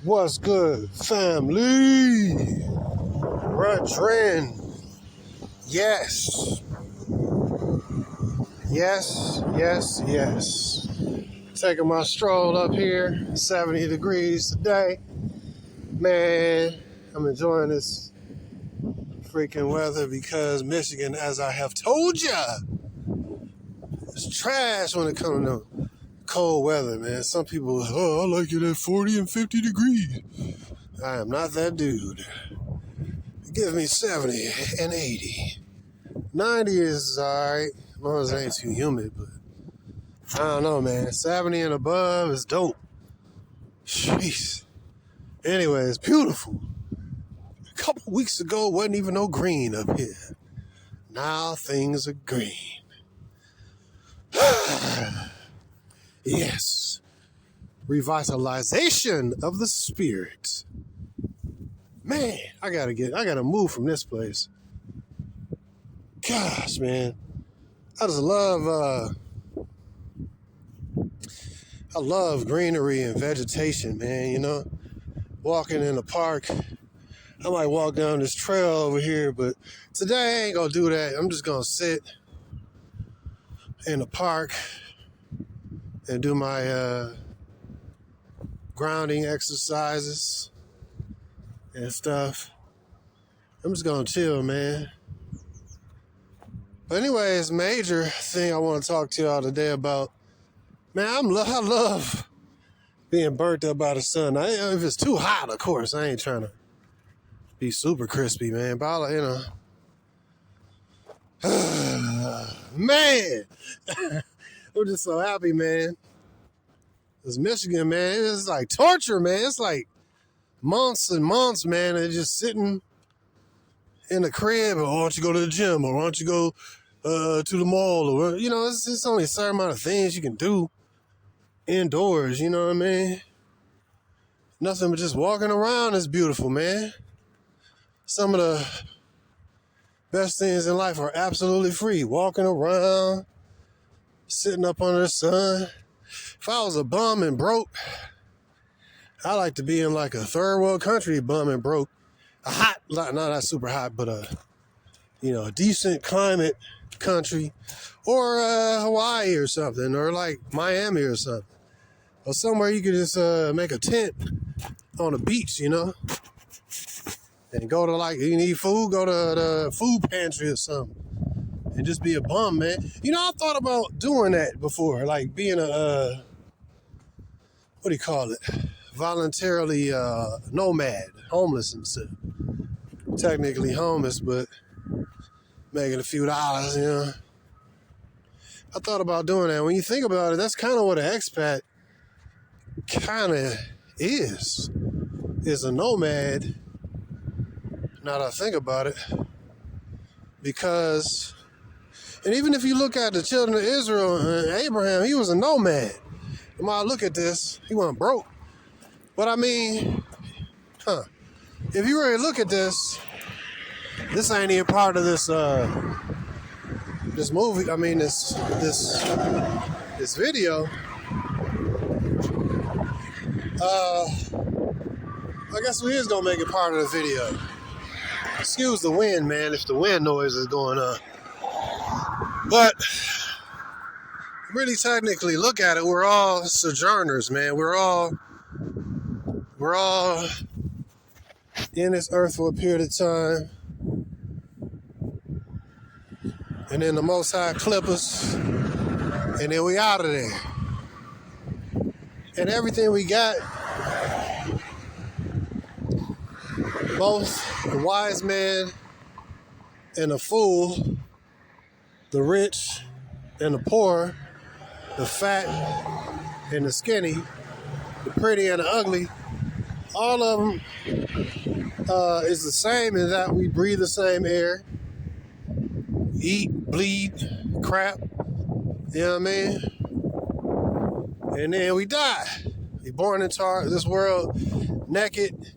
What's good, family? Run trend. Yes. Taking my stroll up here, 70 degrees today. Man, I'm enjoying this freaking weather because Michigan, as I have told ya, is trash when it comes to cold weather, man. Some people, I like it at 40 and 50 degrees. I am not that dude. Give me 70 and 80. 90 is alright, as long as it ain't too humid, but I don't know, man. 70 and above is dope. Jeez. Anyway, it's beautiful. A couple weeks ago, wasn't even no green up here. Now things are green. Yes. Revitalization of the spirit. Man, I gotta move from this place. Gosh, man. I love greenery and vegetation, man, you know. Walking in the park. I might walk down this trail over here, but today I ain't gonna do that. I'm just gonna sit in the park and do my grounding exercises and stuff. I'm just gonna chill, man. But anyways, major thing I want to talk to y'all today about, man, I love being burnt up by the sun. If it's too hot, of course, I ain't trying to be super crispy, man. But man, I'm just so happy, man. This Michigan, man, it's like torture, man. It's like months and months, man, and just sitting in the crib, or why don't you go to the gym, or why don't you go to the mall, or, you know, it's only a certain amount of things you can do indoors, you know what I mean? Nothing but just walking around is beautiful, man. Some of the best things in life are absolutely free. Walking around, sitting up under the sun. If I was a bum and broke, I like to be in like a third world country, bum and broke. A hot, not super hot, but a decent climate country, or Hawaii or something, or like Miami or something, or somewhere you could just make a tent on the beach, you know, and go to, like, you need food, go to the food pantry or something, and just be a bum, man. You know, I thought about doing that before, like being a what do you call it? Voluntarily nomad, homeless and stuff. Technically homeless, but making a few dollars, you know. I thought about doing that. When you think about it, that's kind of what an expat kind of is a nomad, now that I think about it. Because, and even if you look at the children of Israel and Abraham, he was a nomad. And when I look at this, he wasn't broke. But I mean, if you really look at this ain't even part of this movie. I mean, this video. I guess we is gonna make it part of the video. Excuse the wind, man, if the wind noise is going on. But really, technically, look at it. We're all sojourners, man. We're all in this earth for a period of time. And then the Most High clip us, and then we out of there. And everything we got, both the wise man and the fool, the rich and the poor, the fat and the skinny, the pretty and the ugly, all of them is the same in that we breathe the same air, eat, bleed, crap, you know what I mean? And then we die. We're born into this world naked,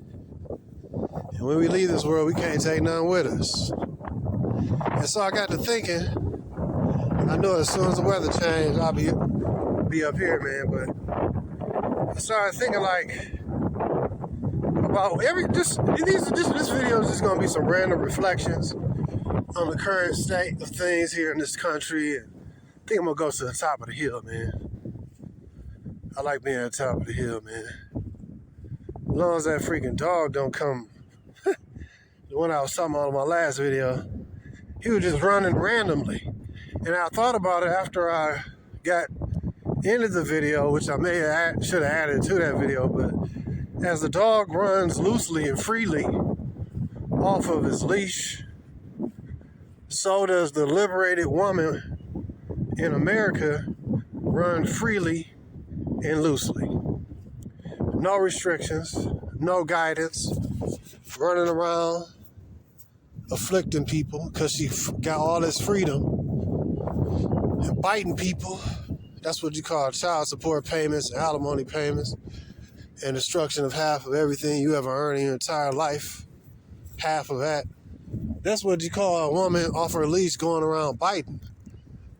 and when we leave this world, we can't take none with us. And so I got to thinking, I know as soon as the weather changed, I'll be up here, man, but I started thinking like about this video is just gonna be some random reflections on the current state of things here in this country. And I think I'm gonna go to the top of the hill, man. I like being at the top of the hill, man. As long as that freaking dog don't come. The one I was talking about in my last video, he was just running randomly. And I thought about it after I got into the video, which I should have added to that video, but as the dog runs loosely and freely off of his leash, so does the liberated woman in America run freely and loosely. No restrictions, no guidance, running around, afflicting people because she got all this freedom, and biting people. That's what you call child support payments, alimony payments, and destruction of half of everything you ever earned in your entire life. Half of that. That's what you call a woman off her leash going around biting.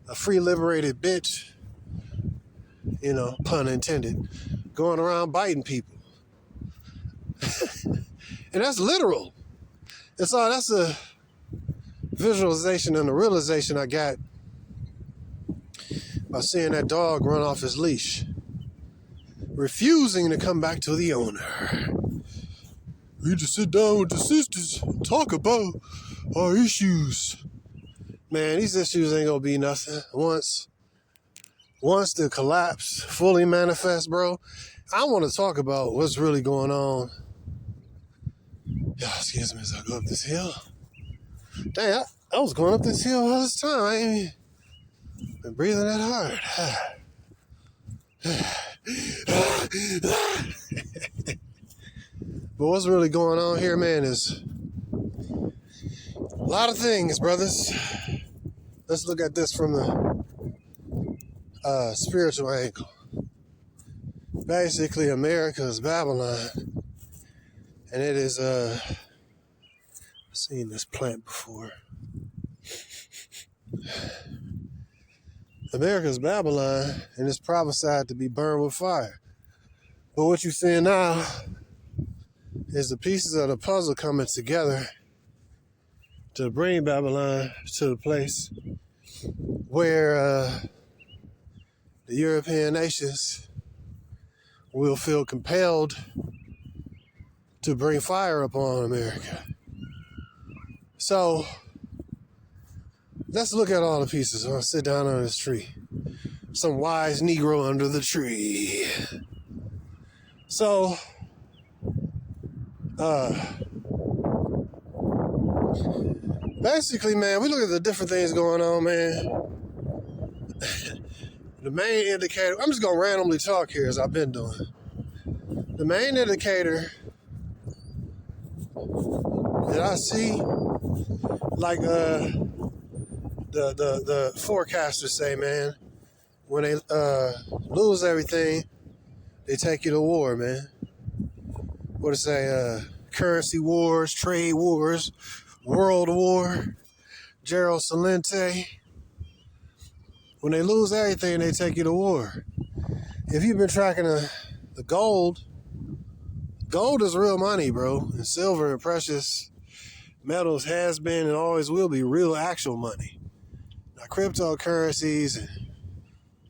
A free liberated bitch, pun intended, going around biting people. And that's literal. And so that's a visualization and a realization I got by seeing that dog run off his leash, refusing to come back to the owner. We need to sit down with the sisters and talk about our issues. Man, these issues ain't gonna be nothing. Once the collapse fully manifests, bro, I want to talk about what's really going on. Excuse me as I go up this hill. Dang, I was going up this hill all this time. I ain't even been breathing that hard. But what's really going on here, man, is a lot of things, brothers. Let's look at this from the spiritual angle. Basically, America is Babylon. And it is, I've seen this plant before. America is Babylon, and it's prophesied to be burned with fire. But what you're seeing now is the pieces of the puzzle coming together to bring Babylon to the place where the European nations will feel compelled to bring fire upon America. So let's look at all the pieces. I'll sit down under this tree. Some wise Negro under the tree. So, basically, man, we look at the different things going on, man. The main indicator, I'm just going to randomly talk here as I've been doing. The main indicator that I see, like the forecasters say, man, when they lose everything, they take you to war, man. What to say? Currency wars, trade wars, world war, Gerald Celente. When they lose everything, they take you to war. If you've been tracking the gold is real money, bro. And silver and precious metals has been and always will be real actual money. Now, cryptocurrencies and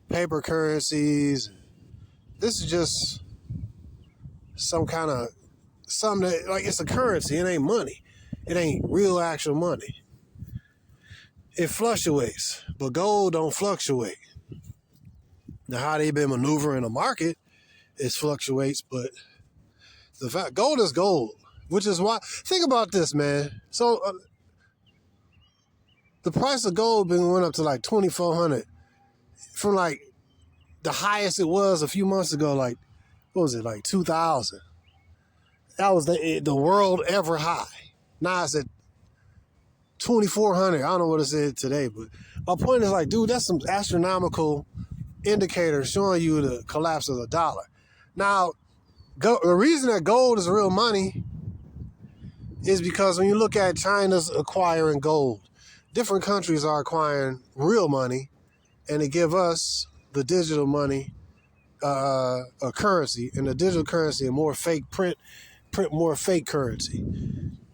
paper currencies, this is just something that, like, it's a currency. It ain't money. It ain't real actual money. It fluctuates, but gold don't fluctuate. Now, how they been maneuvering the market, it fluctuates, but the fact, gold is gold, which is why, think about this, man. So, the price of gold went up to like $2,400 from like the highest it was a few months ago, like, what was it, like 2,000. That was the world ever high. Now it's at 2,400. I don't know what it said today, but my point is, like, dude, that's some astronomical indicator showing you the collapse of the dollar. Now, the reason that gold is real money is because when you look at China's acquiring gold, different countries are acquiring real money, and they give us the digital money a currency and a digital currency and more fake print more fake currency.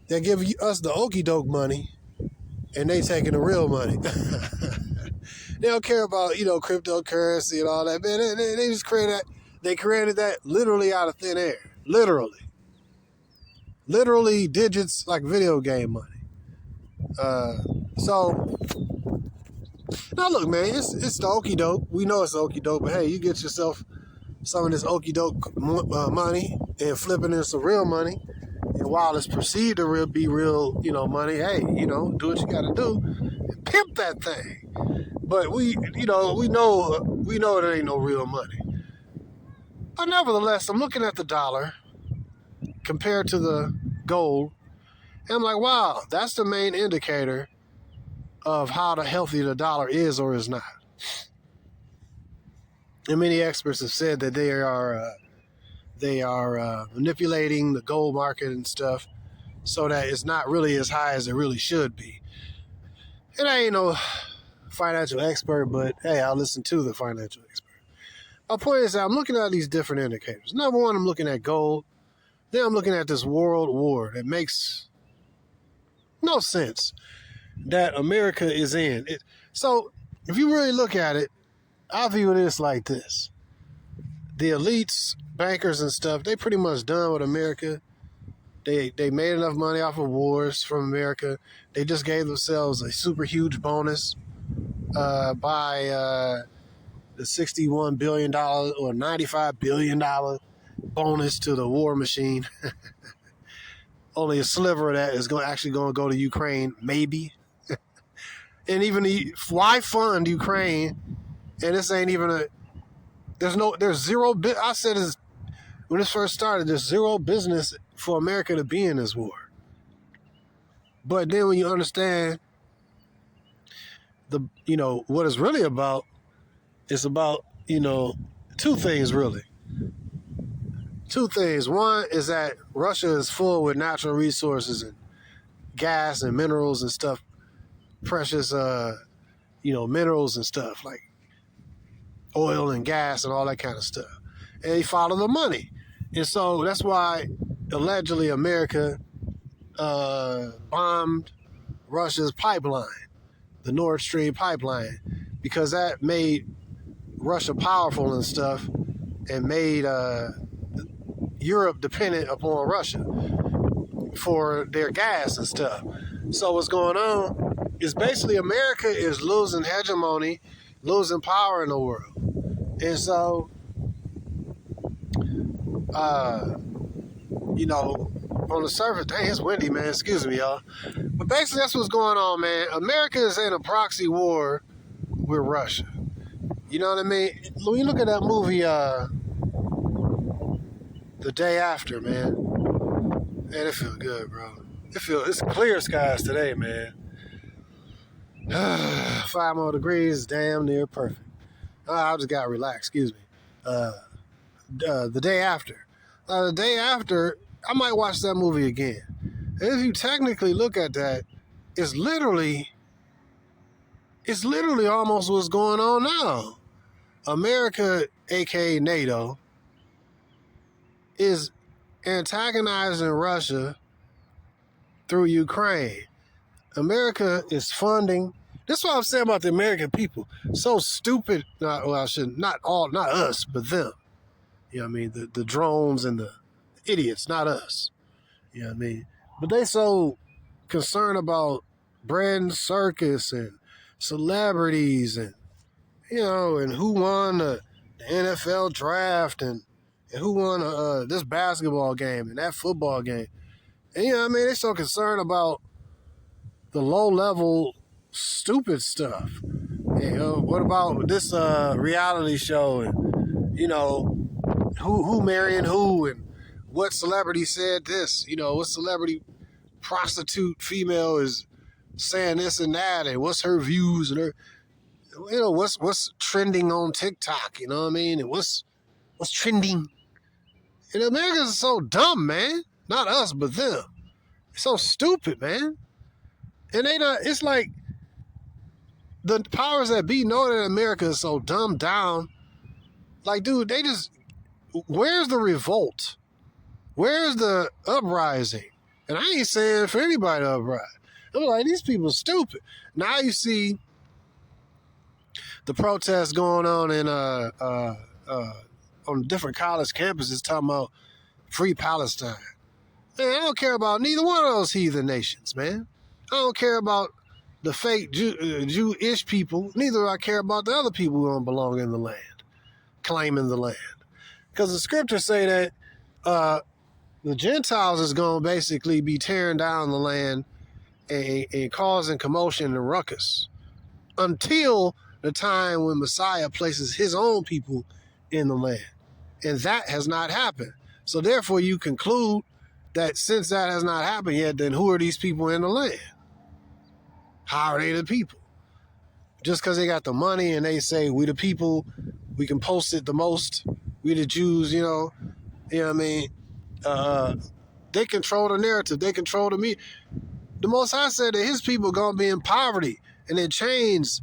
They give us the okie doke money, and they taking the real money. They don't care about cryptocurrency and all that. Man, they just created that. They created that literally out of thin air. Literally digits like video game money. So now look, man, it's the okie doke. We know it's okie doke, but hey, you get yourself some of this okie doke money and flipping in some real money. And while it's perceived to be real, money, hey, do what you got to do and pimp that thing. But we know it ain't no real money. But nevertheless, I'm looking at the dollar compared to the gold, and I'm like, wow, that's the main indicator of how healthy the dollar is or is not. And many experts have said that they are manipulating the gold market and stuff so that it's not really as high as it really should be. And I ain't no financial expert, but hey, I'll listen to the financial expert. My point is that I'm looking at these different indicators. Number one, I'm looking at gold. Then I'm looking at this world war that makes no sense that America is in. So if you really look at it, I view this like this. The elites, bankers and stuff, they pretty much done with America. They made enough money off of wars from America. They just gave themselves a super huge bonus by the $61 billion or $95 billion bonus to the war machine. Only a sliver of that is actually going to go to Ukraine, maybe. And even why fund Ukraine? And this ain't even there's zero. I said this when this first started. There's zero business for America to be in this war. But then when you understand what it's really about, it's about two things really. Two things. One is that Russia is full with natural resources and gas and minerals and stuff, precious minerals and stuff like oil and gas and all that kind of stuff. And they follow the money. And so that's why allegedly America bombed Russia's pipeline, the Nord Stream pipeline, because that made Russia powerful and stuff and made Europe dependent upon Russia for their gas and stuff. So what's going on is basically America is losing hegemony, losing power in the world. And so, on the surface, dang, it's windy, man. Excuse me, y'all. But basically, that's what's going on, man. America is in a proxy war with Russia. You know what I mean? When you look at that movie, The Day After, man, it feels good, bro. It's clear skies today, man. 5 more degrees, damn near perfect. I just got relaxed, excuse me. The Day After. The Day After, I might watch that movie again. And if you technically look at that, it's literally almost what's going on now. America, aka NATO, is antagonizing Russia through Ukraine. America is funding. That's what I'm saying about the American people. So stupid. Not us, but them. You know what I mean? The drones and the idiots, not us. You know what I mean? But they so concerned about brand circus and celebrities and and who won the NFL draft and who won this basketball game and that football game. And they're so concerned about the low level stupid stuff. What about this reality show and who marrying who and what celebrity said this, what celebrity prostitute female is saying this and that, and what's her views and her what's trending on TikTok, and what's trending. And Americans are so dumb, man. Not us, but them. So stupid, man. And it's like the powers that be know that America is so dumbed down Like, dude, where's the revolt? Where's the uprising? And I ain't saying for anybody to uprise. I'm like, these people are stupid. Now you see the protests going on in on different college campuses talking about free Palestine. Man, I don't care about neither one of those heathen nations, man. I don't care about the fake Jewish people. Neither do I care about the other people who don't belong in the land, claiming the land. Because the scriptures say that the Gentiles is going to basically be tearing down the land and causing commotion and ruckus until the time when Messiah places his own people in the land. And that has not happened. So therefore you conclude that since that has not happened yet, then who are these people in the land? How are they the people? Just because they got the money and they say, we the people, we can post it the most, we the Jews, you know what I mean? They control the narrative. They control the media. The Most High said that his people are going to be in poverty and in chains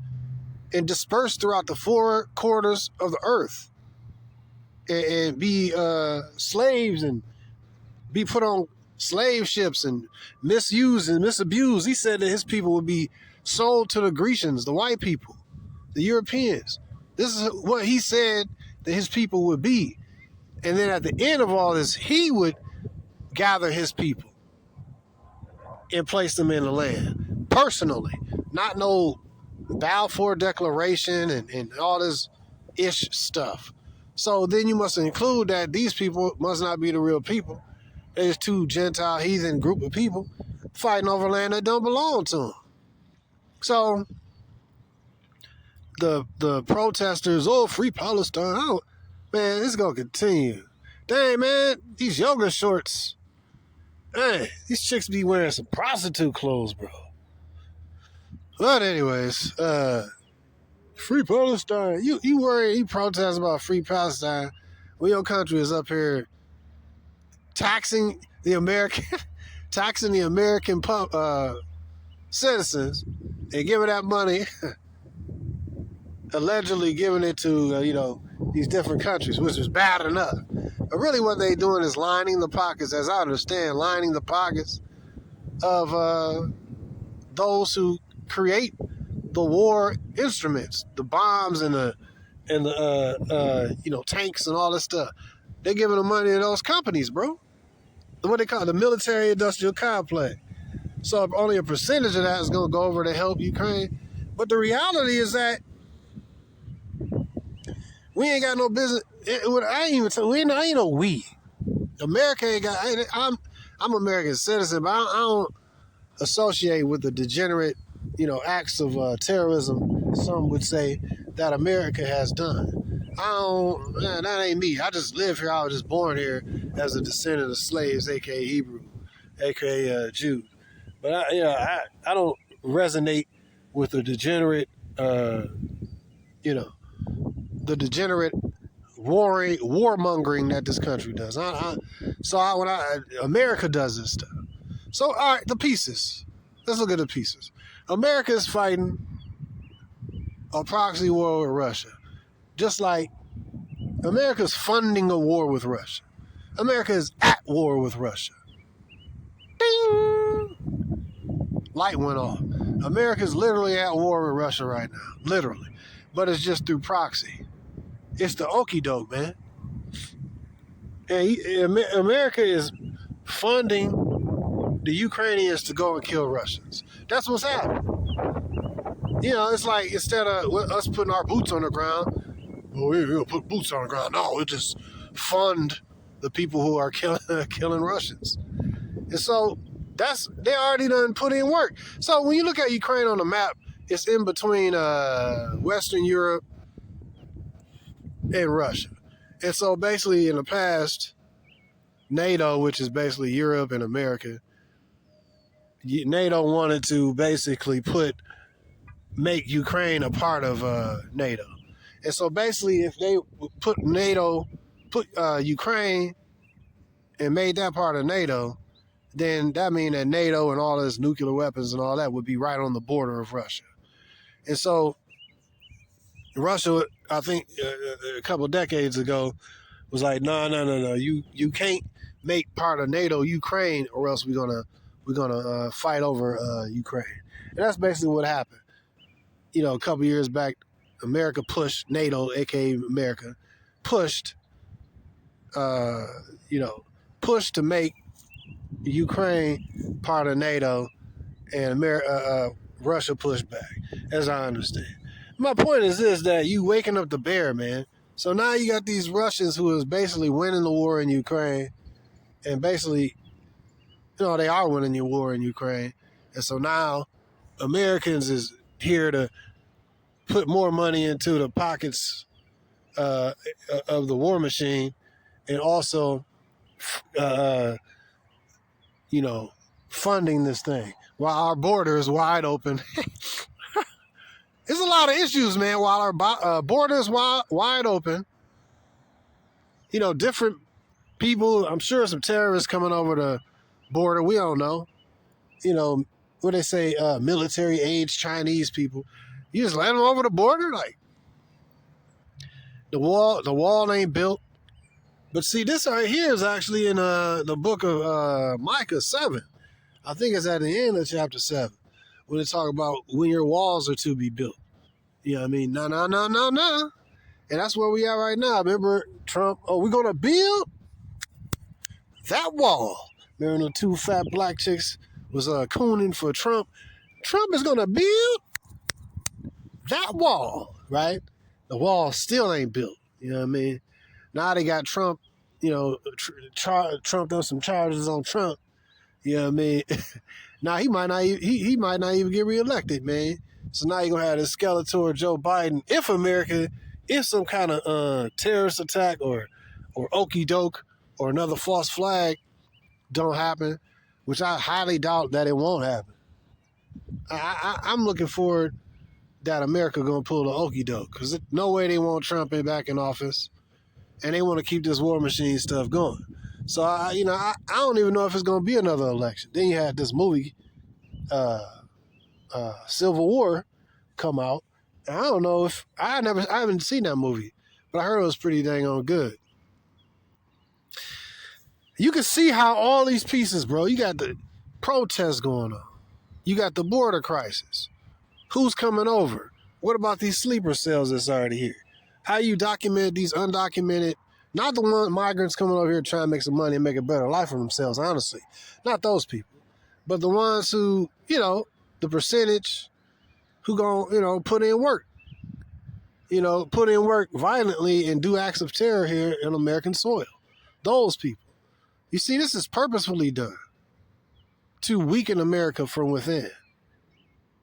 and dispersed throughout the 4 quarters of the earth and be slaves and be put on slave ships and misused and misabused. He said that his people would be sold to the Grecians, the white people, the Europeans. This is what he said that his people would be. And then at the end of all this, he would gather his people and place them in the land personally, not no Balfour Declaration and all this ish stuff. So then you must include that these people must not be the real people. There's 2 Gentile heathen group of people fighting over land that don't belong to them. So the protesters, free Palestine, man, it's gonna continue. Dang, man, these yoga shorts. Hey, these chicks be wearing some prostitute clothes, bro. But anyways, free Palestine. You worry, you protest about free Palestine when your country is up here taxing the American citizens and giving that money, allegedly giving it to these different countries, which is bad enough. But really what they doing is lining the pockets, as I understand, lining the pockets of those who create the war instruments, the bombs and the tanks and all this stuff. They're giving the money to those companies, bro. What they call the military industrial complex. So only a percentage of that is going to go over to help Ukraine. But the reality is that we ain't got no business. I ain't no we. America ain't got. I'm American citizen, but I don't associate with the degenerate, acts of terrorism. Some would say that America has done. That ain't me. I just live here. I was just born here as a descendant of slaves, aka Hebrew, aka Jew. But I don't resonate with the degenerate, the degenerate warmongering that this country does. America does this stuff. So all right, the pieces. Let's look at the pieces. America is fighting a proxy war with Russia, just like America's funding a war with Russia. America is at war with Russia. Ding! Light went off. America's literally at war with Russia right now. Literally. But it's just through proxy. It's the okie doke, man. And America is funding the Ukrainians to go and kill Russians. That's what's happening. It's like instead of us putting our boots on the ground, we'll put boots on the ground. No, we'll just fund the people who are killing Russians. And so they already done put in work. So when you look at Ukraine on the map, it's in between Western Europe and Russia. And so basically in the past, NATO, which is basically Europe and America, NATO wanted to basically make Ukraine a part of NATO. And so basically if they put Ukraine and made that part of NATO, then that means that NATO and all its nuclear weapons and all that would be right on the border of Russia. And so Russia I think a couple of decades ago, was like, no. You can't make part of NATO Ukraine, or else we're gonna fight over Ukraine. And that's basically what happened. A couple years back, America pushed NATO, aka America, pushed pushed to make Ukraine part of NATO, and Russia pushed back, as I understand. My point is this, that you waking up the bear, man. So now you got these Russians who is basically winning the war in Ukraine, and basically, they are winning the war in Ukraine. And so now Americans is here to put more money into the pockets of the war machine, and also, funding this thing while our border is wide open. There's a lot of issues, man. While our border is wide open, different people, I'm sure some terrorists coming over the border. We don't know. What they say, military age Chinese people. You just let them over the border? Like, the wall ain't built. But see, this right here is actually in the book of Micah 7. I think it's at the end of chapter 7, when they talk about when your walls are to be built. You know what I mean? No. And that's where we are right now. Remember Trump, we're going to build that wall. Remember the two fat black chicks was cooning for Trump? Trump is going to build that wall, right? The wall still ain't built. You know what I mean? Now they got Trump, Trump done some charges on Trump. You know what I mean? Now he might not even get reelected, man. So now you're gonna have this Skeletor Joe Biden. If some kind of terrorist attack or okey doke or another false flag don't happen, which I highly doubt that it won't happen. I'm looking forward that America gonna pull the okey doke, because no way they want Trump back in office, and they want to keep this war machine stuff going. So I don't even know if it's gonna be another election. Then you had this movie, Civil War, come out. And I don't know if I haven't seen that movie, but I heard it was pretty dang on good. You can see how all these pieces, bro. You got the protests going on. You got the border crisis. Who's coming over? What about these sleeper cells that's already here? How you document these undocumented, not the one migrants coming over here trying to make some money and make a better life for themselves, honestly. Not those people. But the ones who, the percentage who gonna, put in work. Put in work violently and do acts of terror here in American soil. Those people. You see, this is purposefully done to weaken America from within.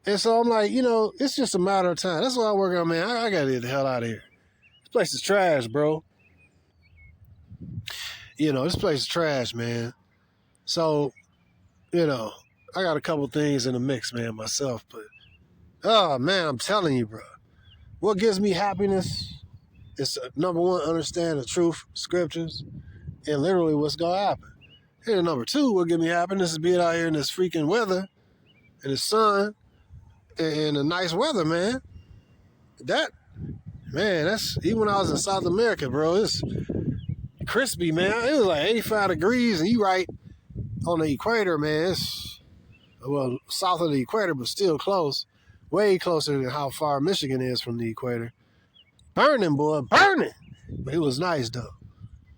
And so I'm like, it's just a matter of time. That's what I work on, man. I gotta get the hell out of here. This place is trash, bro. This place is trash, man. So, I got a couple things in the mix, man, myself. But, oh, man, I'm telling you, bro. What gives me happiness is, number one, understand the truth, scriptures, and literally what's going to happen. And number two, what gives me happiness is being out here in this freaking weather, in the sun, and the nice weather, man. That's, even when I was in South America, bro, it's crispy, man. It was like 85 degrees, and you right on the equator, man. It's, south of the equator, but still close. Way closer than how far Michigan is from the equator. Burning, boy, burning. But it was nice, though.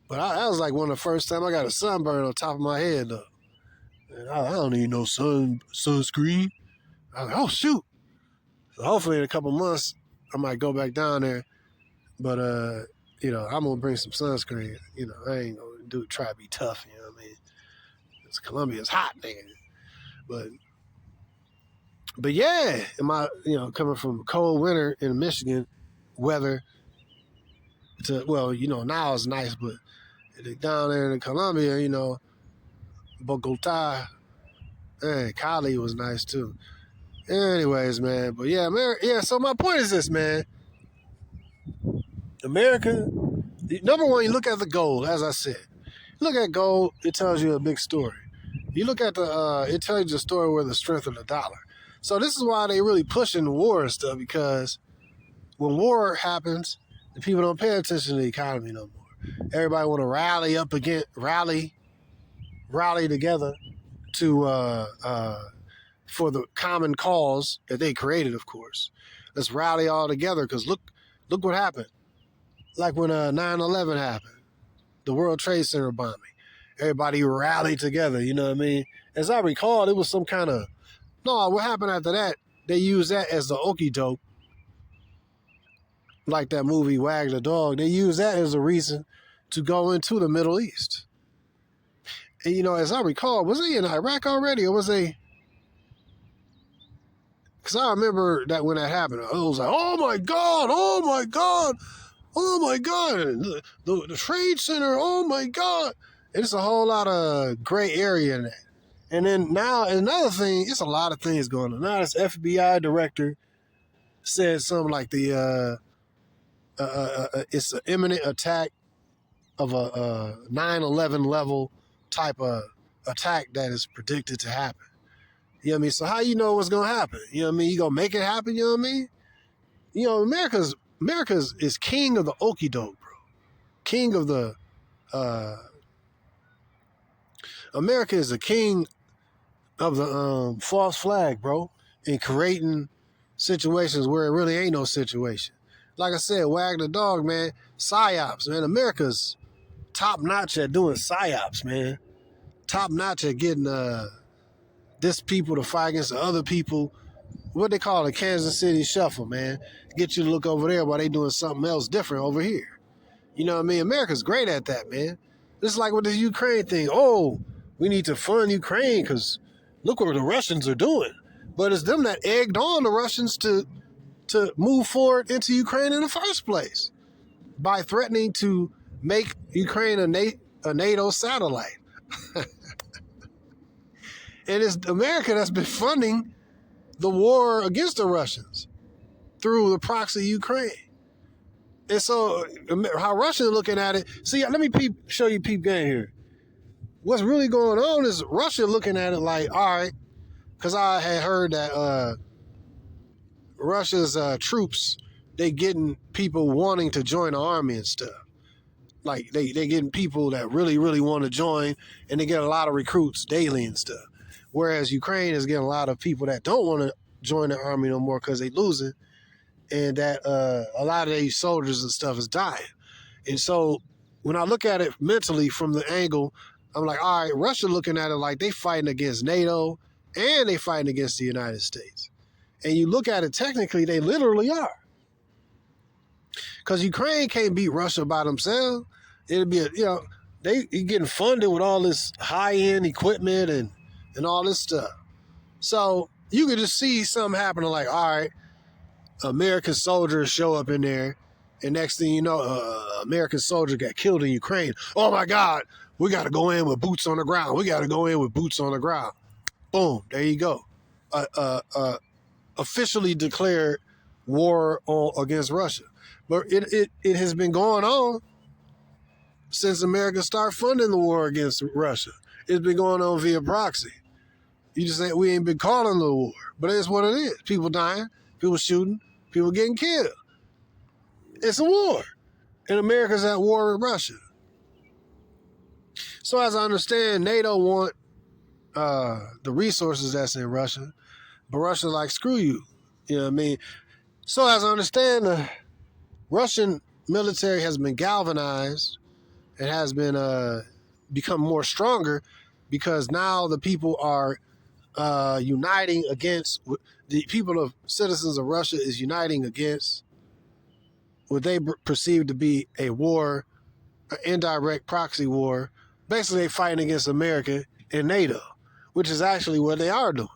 But that was like one of the first time I got a sunburn on top of my head, though. And I don't need no sunscreen. I was like, oh, shoot. So hopefully in a couple months, I might go back down there. But, I'm going to bring some sunscreen. I ain't going to try to be tough, you know what I mean? Because Colombia's hot, nigga. But yeah, coming from cold winter in Michigan weather to, now it's nice, but down there in Colombia, Bogota, Cali was nice too. Anyways, man, but yeah, so my point is this, man. America, number one, you look at the gold, as I said. You look at gold, it tells you a big story. You look at it tells you the story where the strength of the dollar. So this is why they really pushing the war and stuff, because when war happens, The people don't pay attention to the economy no more. Everybody want to rally together to for the common cause that they created, of course. Let's rally all together because look what happened. Like when 9/11 happened, the World Trade Center bombing. Everybody rallied together, you know what I mean? As I recall, it was some kind of... No, what happened after that, they used that as the okie doke. Like that movie Wag the Dog. They used that as a reason to go into the Middle East. And, you know, as I recall, was he in Iraq already or was they... Because I remember that when that happened, I was like, oh my God, oh my God, oh my God, the trade center, oh my God. And it's a whole lot of gray area in that. And then now, another thing, it's a lot of things going on. Now this FBI director said something like it's an imminent attack of a 9/11 level type of attack that is predicted to happen. You know what I mean? So how you know what's going to happen? You know what I mean? You going to make it happen? You know what I mean? You know, America's is king of the okie doke, bro. King of the... America is the king of the false flag, bro, in creating situations where it really ain't no situation. Like I said, Wag the Dog, man, psyops, man. America's top notch at doing psyops, man. Top notch at getting this people to fight against the other people. What they call the Kansas City Shuffle, man. Get you to look over there while they doing something else different over here. You know what I mean? America's great at that, man. It's like with the Ukraine thing. Oh, we need to fund Ukraine because look what the Russians are doing. But it's them that egged on the Russians to move forward into Ukraine in the first place by threatening to make Ukraine a NATO satellite. And it's America that's been funding the war against the Russians through the proxy Ukraine. And so how Russians are looking at it, see, let me show you peep game here. What's really going on is Russia looking at it like, all right, because I had heard that Russia's troops, they getting people wanting to join the army and stuff. Like they getting people that really, really want to join, and they get a lot of recruits daily and stuff. Whereas Ukraine is getting a lot of people that don't want to join the army no more because they losing, and that a lot of these soldiers and stuff is dying. And so when I look at it mentally from the angle, I'm like, all right, Russia looking at it like they fighting against NATO and they fighting against the United States. And you look at it technically, they literally are. Because Ukraine can't beat Russia by themselves. It'll be, they getting funded with all this high-end equipment and all this stuff. So you could just see something happening like, all right, American soldiers show up in there, and next thing you know, American soldier got killed in Ukraine. Oh my God, we got to go in with boots on the ground. We got to go in with boots on the ground. Boom, there you go. Officially declared war against Russia. But it has been going on since America started funding the war against Russia. It's been going on via proxy. You just say we ain't been calling the war, but it's what it is. People dying, people shooting, people getting killed. It's a war. And America's at war with Russia. So as I understand, NATO want the resources that's in Russia, but Russia's like, screw you. You know what I mean? So as I understand, the Russian military has been galvanized and has been become more stronger because now the people are uniting against, the people of citizens of Russia is uniting against what they perceive to be a war, an indirect proxy war. Basically, they're fighting against America and NATO, which is actually what they are doing.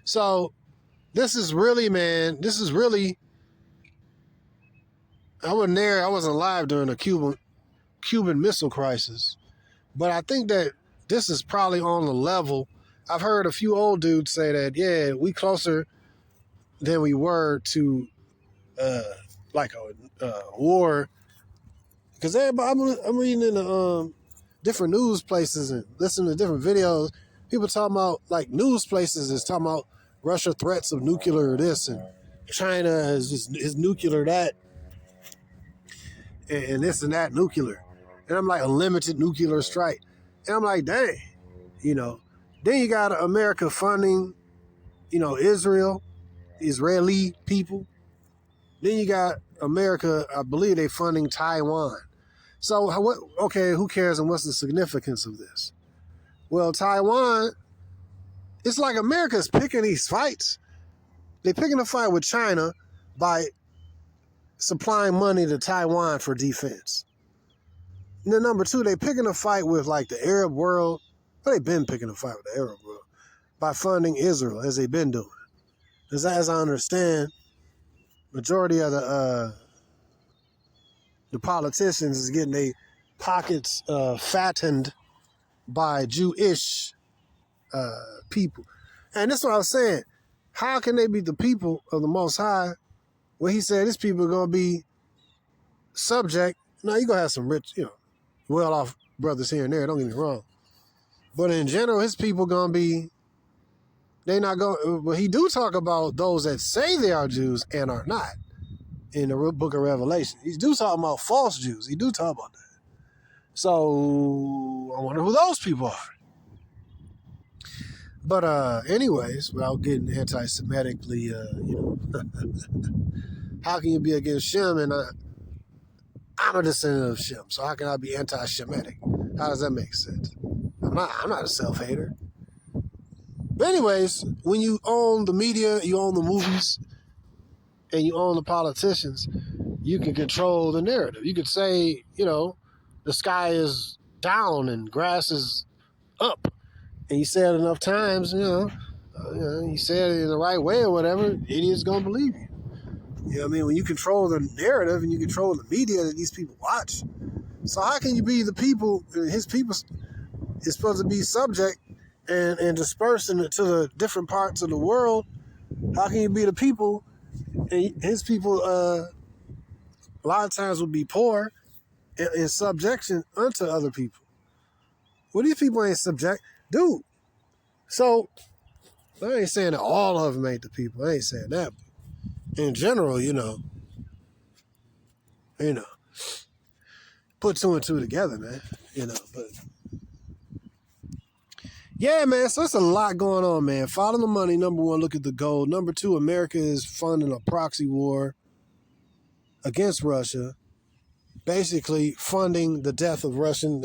So this is really, I wasn't there, I wasn't alive during the Cuban Missile Crisis, but I think that this is probably on the level. I've heard a few old dudes say that, yeah, we closer than we were to like a war. Because I'm reading in the different news places and listening to different videos. People talking about, like, news places is talking about Russia threats of nuclear this and China is nuclear that. and this and that nuclear. And I'm like, a limited nuclear strike. And I'm like, dang, you know. Then you got America funding, Israel, Israeli people. Then you got America, I believe they funding Taiwan. So, okay, who cares and what's the significance of this? Well, Taiwan, it's like America's picking these fights. They're picking a fight with China by supplying money to Taiwan for defense. And then number two, they're picking a fight with like the Arab world. Well, they've been picking a fight with the Arab world by funding Israel, as they've been doing. As I understand, majority of the politicians is getting their pockets fattened by Jewish people. And that's what I was saying. How can they be the people of the Most High when he said these people are going to be subject? Now, you're going to have some rich, well-off brothers here and there, don't get me wrong. But in general, his people going to be, they not going, but he do talk about those that say they are Jews and are not in the book of Revelation. He do talk about false Jews. He do talk about that. So I wonder who those people are. But anyways, without getting anti-Semitically, how can you be against Shem and I'm a descendant of Shem, so how can I be anti-Shemitic? How does that make sense? I'm not a self-hater. But anyways, when you own the media, you own the movies, and you own the politicians, you can control the narrative. You could say, the sky is down and grass is up. And you say it enough times, you say it in the right way or whatever, idiots gonna believe you. You know what I mean? When you control the narrative and you control the media that these people watch, so how can you be the people, his people is supposed to be subject and dispersed into the different parts of the world? How can you be the people, and his people a lot of times will be poor in subjection unto other people? Well, these people ain't subject. Dude, so I ain't saying that all of them ain't the people. I ain't saying that. But in general, put two and two together, man. But yeah, man. So it's a lot going on, man. Follow the money. Number one, look at the gold. Number two, America is funding a proxy war against Russia, basically funding the death of Russian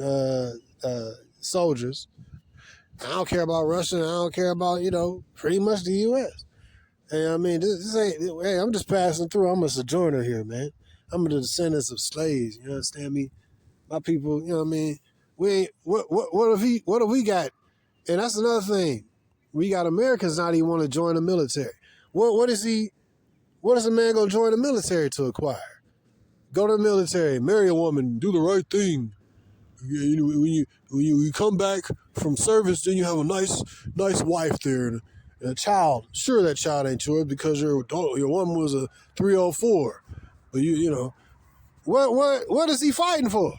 soldiers. I don't care about Russia. I don't care about, pretty much the U.S. And I mean, this ain't, hey, I'm just passing through. I'm a sojourner here, man. I'm the descendants of slaves. You understand me? My people, you know what I mean? We ain't, what have we got? And that's another thing. We got Americans not even want to join the military. What is a man going to join the military to acquire? Go to the military, marry a woman, do the right thing. When you come back from service, then you have a nice wife there and a child. Sure, that child ain't yours because your woman was a 304. But what is he fighting for?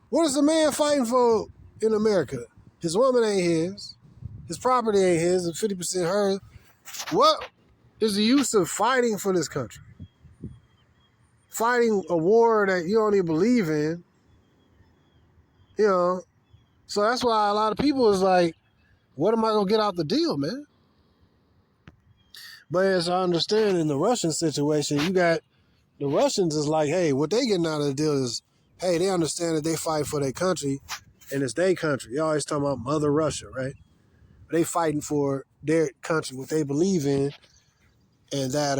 What is a man fighting for in America? His woman ain't his. His property ain't his. It's 50% hers. What is the use of fighting for this country? Fighting a war that you don't even believe in. So that's why a lot of people is like, what am I going to get out the deal, man? But as I understand in the Russian situation, you got the Russians is like, hey, what they getting out of the deal is, hey, they understand that they fight for their country and it's their country. You always talking about Mother Russia, right? They fighting for their country, what they believe in, and that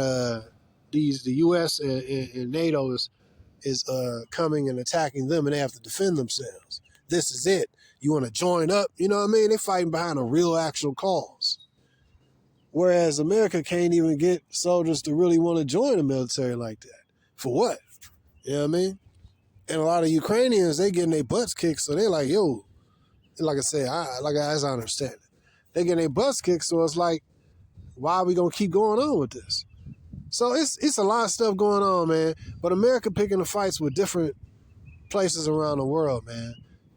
the U.S. and NATO is coming and attacking them and they have to defend themselves. This is it. You want to join up? You know what I mean? They're fighting behind a real, actual cause. Whereas America can't even get soldiers to really want to join the military like that. For what? You know what I mean? And a lot of Ukrainians, they getting their butts kicked, so they're like, yo, like I said, as I understand it, they getting their butts kicked, so it's like, why are we going to keep going on with this? So it's a lot of stuff going on, man. But America picking the fights with different places around the world, man.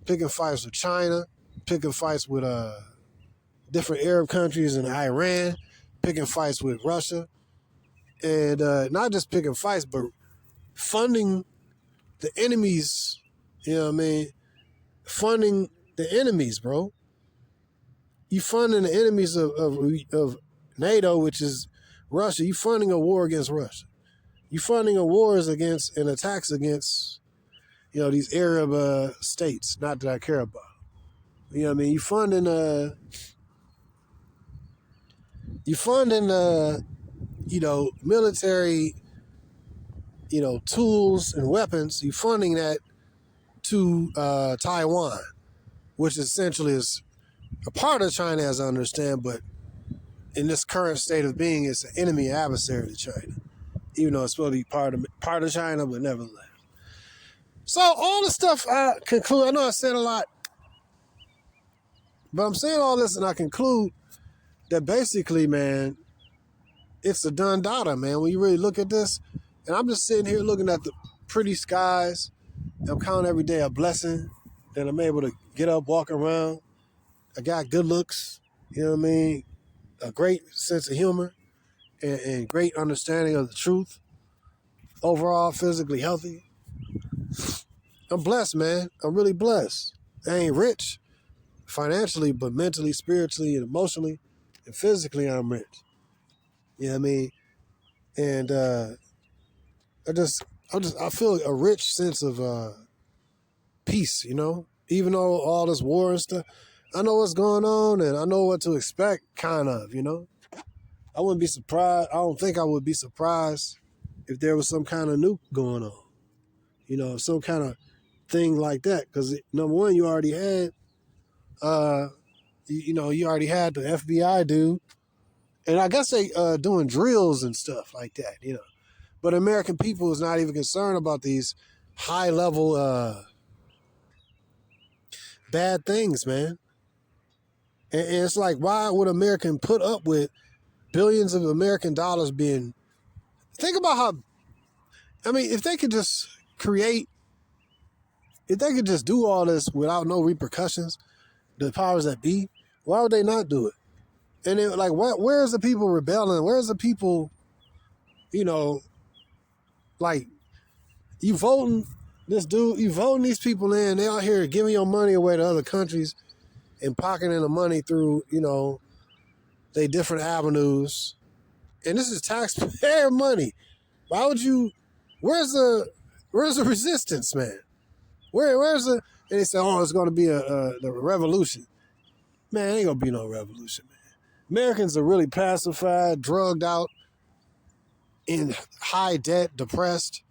Picking fights with China, picking fights with different Arab countries and Iran, picking fights with Russia, and not just picking fights, but funding the enemies, you know what I mean, funding the enemies, bro. You funding the enemies of NATO, which is Russia. You funding a war against Russia. You funding a wars against and attacks against, you know, these Arab states. Not that I care about. You know what I mean? You funding you know, military, you know, tools and weapons. You funding that to Taiwan, which essentially is a part of China, as I understand, but in this current state of being, it's an enemy adversary to China, even though it's supposed to be part of China, but nevertheless. So all the stuff I conclude, I know I said a lot, but I'm saying all this and I conclude that basically, man, it's a done data, man. When you really look at this, and I'm just sitting here looking at the pretty skies, and I'm counting every day a blessing that I'm able to get up, walk around. I got good looks, you know what I mean? A great sense of humor and great understanding of the truth. Overall, physically healthy. I'm blessed, man. I'm really blessed. I ain't rich financially, but mentally, spiritually, and emotionally, and physically, I'm rich. You know what I mean? And I feel a rich sense of peace, you know? Even though all this war and stuff, I know what's going on and I know what to expect, kind of, you know? I wouldn't be surprised. I don't think I would be surprised if there was some kind of nuke going on, you know, some kind of thing like that. Because number one, you already had, you already had the FBI dude, and I guess they doing drills and stuff like that, you know. But American people is not even concerned about these high level bad things, man. And it's like, why would American put up with billions of American dollars being? Think about how. I mean, if they could just do all this without no repercussions, the powers that be, why would they not do it? And then, like, where's the people rebelling? Where's the people, you know, like, you voting these people in, they out here giving your money away to other countries and pocketing the money through, you know, they different avenues. And this is taxpayer money. Why would you, where's the resistance, man? Where's the, and they say, oh, it's going to be the revolution. Man, ain't going to be no revolution, man. Americans are really pacified, drugged out, in high debt, depressed.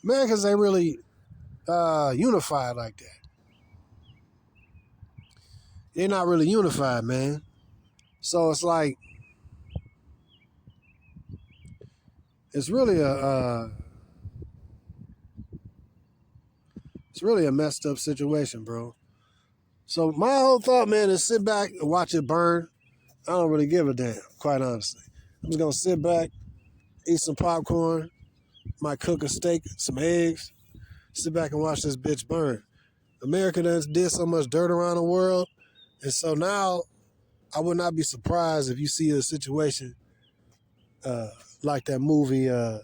Americans ain't really unified like that. They're not really unified, man. So it's like, it's really a messed up situation, bro. So my whole thought, man, is sit back and watch it burn. I don't really give a damn, quite honestly. I'm just gonna sit back, eat some popcorn, might cook a steak, some eggs, sit back and watch this bitch burn. America did so much dirt around the world, and so now I would not be surprised if you see a situation like that movie, The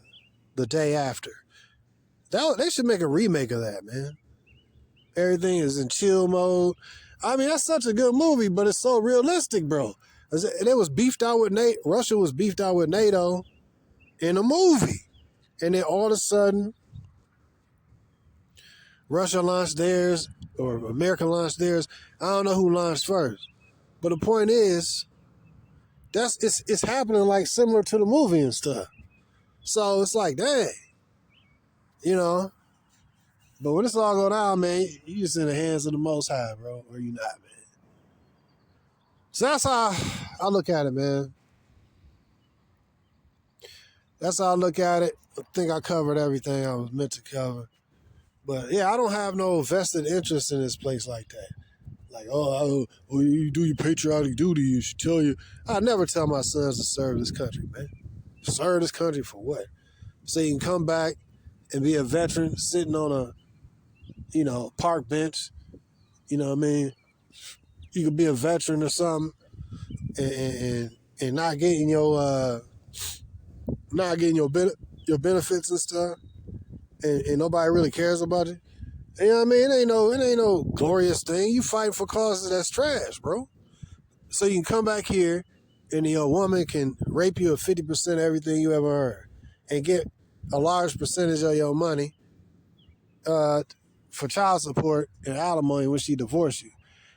Day After. They should make a remake of that, man. Everything is in chill mode. I mean, that's such a good movie, but it's so realistic, bro. They was beefed out with Russia was beefed out with NATO in a movie. And then all of a sudden, Russia launched theirs, or America launched theirs. I don't know who launched first. But the point is, it's happening like similar to the movie and stuff. So it's like, dang. You know. But when it's all go down, man, you just in the hands of the Most High, bro. Or you not, man. So that's how I look at it, man. That's how I look at it. I think I covered everything I was meant to cover. But yeah, I don't have no vested interest in this place like that. Like, you do your patriotic duty, you should tell you. I never tell my sons to serve this country, man. Serve this country for what? So you can come back and be a veteran sitting on a, you know, park bench. You know what I mean? You could be a veteran or something and not getting your benefits and stuff. and nobody really cares about you. You know what I mean? It ain't no glorious thing. You fight for causes that's trash, bro. So you can come back here and your woman can rape you of 50% of everything you ever earned and get a large percentage of your money for child support and alimony when she divorce you.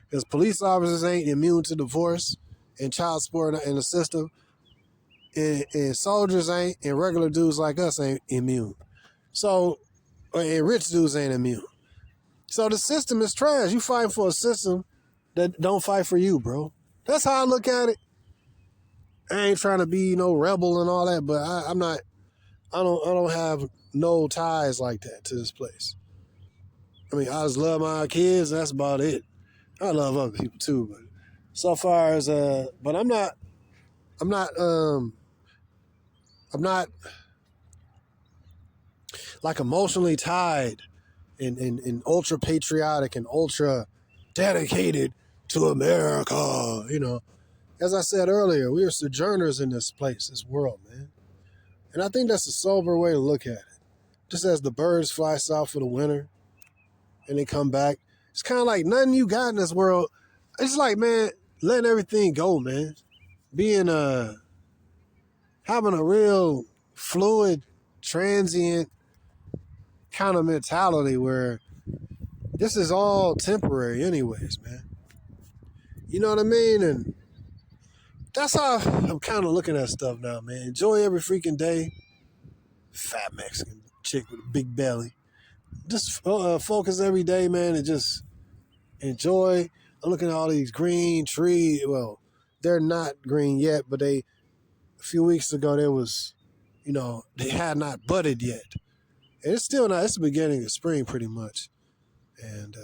Because police officers ain't immune to divorce and child support in the system. And soldiers ain't, and regular dudes like us ain't immune. So, and rich dudes ain't immune. So the system is trash. You fighting for a system that don't fight for you, bro. That's how I look at it. I ain't trying to be no rebel and all that, but I'm not. I don't have no ties like that to this place. I mean, I just love my kids. And that's about it. I love other people too, but so far as but I'm not like emotionally tied and ultra patriotic and ultra dedicated to America. You know, as I said earlier, we are sojourners in this place, this world, man. And I think that's a sober way to look at it. Just as the birds fly south for the winter and they come back, it's kind of like nothing you got in this world. It's like, man, letting everything go, man. Being having a real fluid, transient kind of mentality where this is all temporary anyways, man. You know what I mean? And that's how I'm kind of looking at stuff now, man. Enjoy every freaking day. Fat Mexican chick with a big belly. Just focus every day, man, and just enjoy. I'm looking at all these green trees. Well, they're not green yet, but a few weeks ago, there was, they had not budded yet. And it's still not, it's the beginning of spring pretty much. And,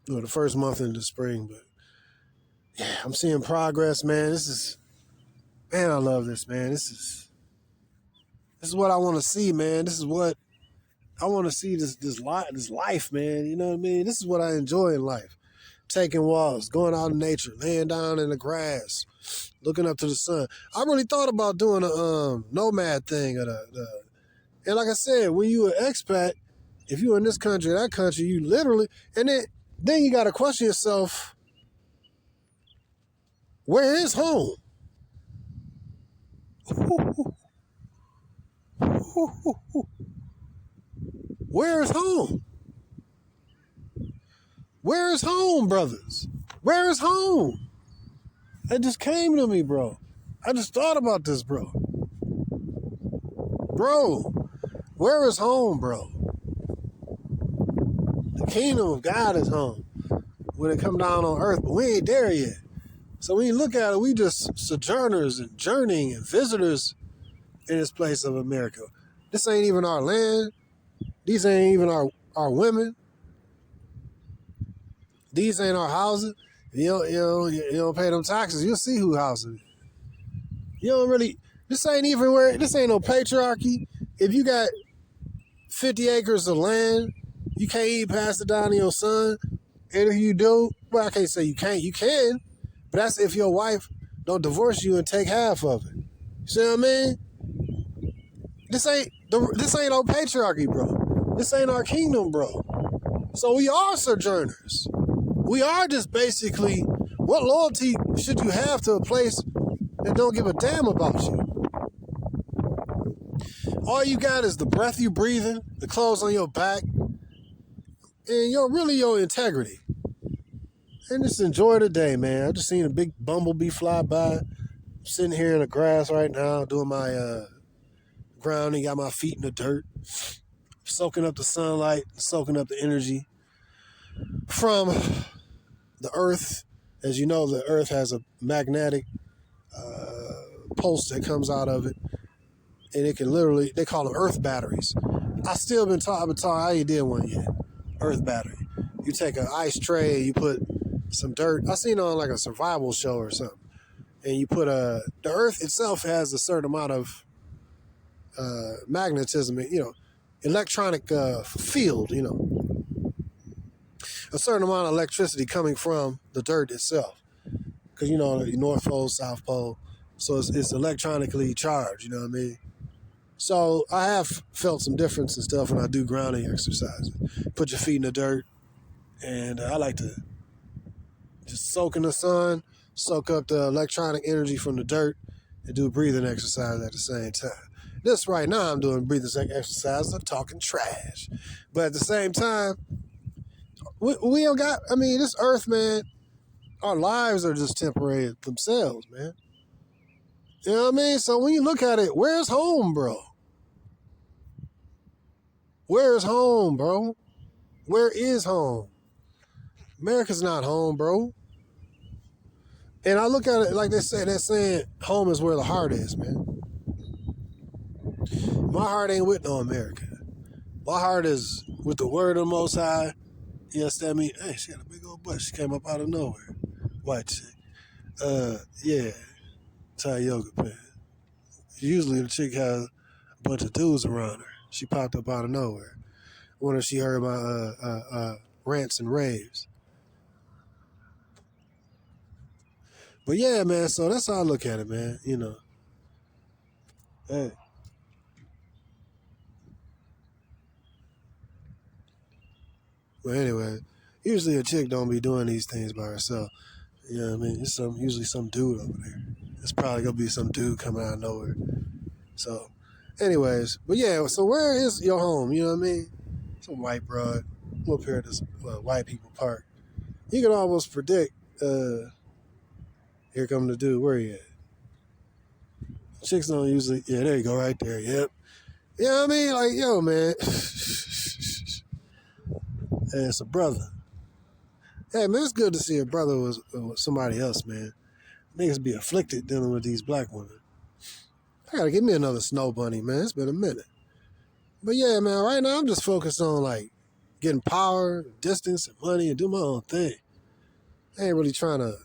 the first month into spring, but yeah, I'm seeing progress, man. Man, I love this, man. This is what I want to see, man. This is what I want to see, this life, man. You know what I mean? This is what I enjoy in life. Taking walks, going out in nature, laying down in the grass, looking up to the sun. I really thought about doing a nomad thing. And like I said, when you an expat, if you're in this country or that country, you literally, and then you got to question yourself, where is home? Where is home? Where is home, brothers? Where is home? It just came to me, bro. I just thought about this, bro. Bro, where is home, bro? The kingdom of God is home when it come down on earth, but we ain't there yet. So when you look at it, we just sojourners and journeying and visitors in this place of America. This ain't even our land. These ain't even our women. These ain't our houses. You don't pay them taxes, you'll see who houses. You don't really, this ain't no patriarchy. If you got 50 acres of land, you can't even pass it down to your son. And if you do, well, I can't say you can't, you can. But that's if your wife don't divorce you and take half of it. You see what I mean? This ain't no patriarchy, bro. This ain't our kingdom, bro. So we are sojourners. We are just basically, what loyalty should you have to a place that don't give a damn about you? All you got is the breath you breathing, the clothes on your back, and your integrity. And just enjoy the day, man. I just seen a big bumblebee fly by. I'm sitting here in the grass right now doing my grounding, got my feet in the dirt, soaking up the sunlight, soaking up the energy from the earth. As you know, the earth has a magnetic pulse that comes out of it, and it can literally, they call them earth batteries. I've been talking, I ain't did one yet. Earth battery. You take an ice tray, you put some dirt. I seen it on like a survival show or something. And you put the earth itself has a certain amount of magnetism, electronic field, a certain amount of electricity coming from the dirt itself. Because, the North Pole, South Pole, so it's electronically charged, you know what I mean? So I have felt some difference and stuff when I do grounding exercises. Put your feet in the dirt, and I like to just soak in the sun, soak up the electronic energy from the dirt, and do breathing exercise at the same time. This right now, I'm doing breathing exercises. I'm talking trash, but at the same time, we don't got. I mean, this earth, man. Our lives are just temporary themselves, man. You know what I mean? So when you look at it, where's home, bro? Where's home, bro? Where is home? America's not home, bro. And I look at it like they say, they're saying home is where the heart is, man. My heart ain't with no America. My heart is with the word of the Most High. Yes, that mean, hey, she had a big old butt. She came up out of nowhere. White chick. Yeah. Thai yoga pants. Usually the chick has a bunch of dudes around her. She popped up out of nowhere. I wonder if she heard my rants and raves. But yeah, man, so that's how I look at it, man. You know. Hey. But anyway, usually a chick don't be doing these things by herself. You know what I mean? It's usually some dude over there. It's probably gonna be some dude coming out of nowhere. So, anyways, but yeah, so where is your home? You know what I mean? Some white broad up here at this white people park. You can almost predict. Here come the dude. Where he at? Chicks don't usually. Yeah, there you go, right there. Yep. You know what I mean? Like, yo, man. Hey, it's a brother. Hey, man, it's good to see a brother with somebody else, man. Niggas be afflicted dealing with these black women. I gotta get me another snow bunny, man. It's been a minute. But yeah, man, right now I'm just focused on, like, getting power, distance, and money, and do my own thing. I ain't really trying to...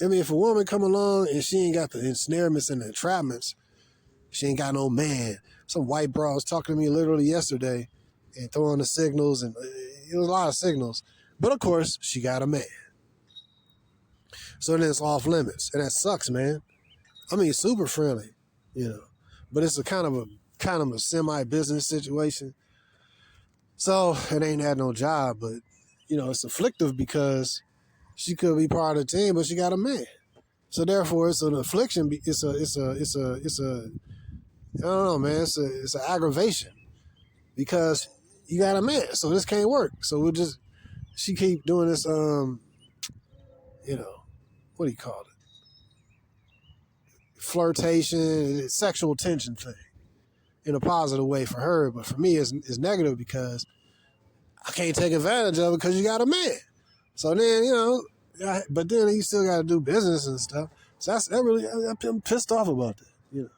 I mean, if a woman come along and she ain't got the ensnarements and the entrapments, she ain't got no man. Some white bro was talking to me literally yesterday and throwing the signals, and it was a lot of signals. But of course, she got a man. So then it's off limits. And that sucks, man. I mean, super friendly, you know. But it's a kind of a semi-business situation. So it ain't had no job, but you know, it's afflictive because she could be part of the team, but she got a man. So therefore, it's an affliction. It's a. I don't know, man. It's an aggravation because you got a man. So this can't work. So she keep doing this. You know, what do you call it? Flirtation, sexual tension thing, in a positive way for her, but for me, it's negative because I can't take advantage of it because you got a man. So then, you know. But then you still got to do business and stuff. So I'm pissed off about that. You know,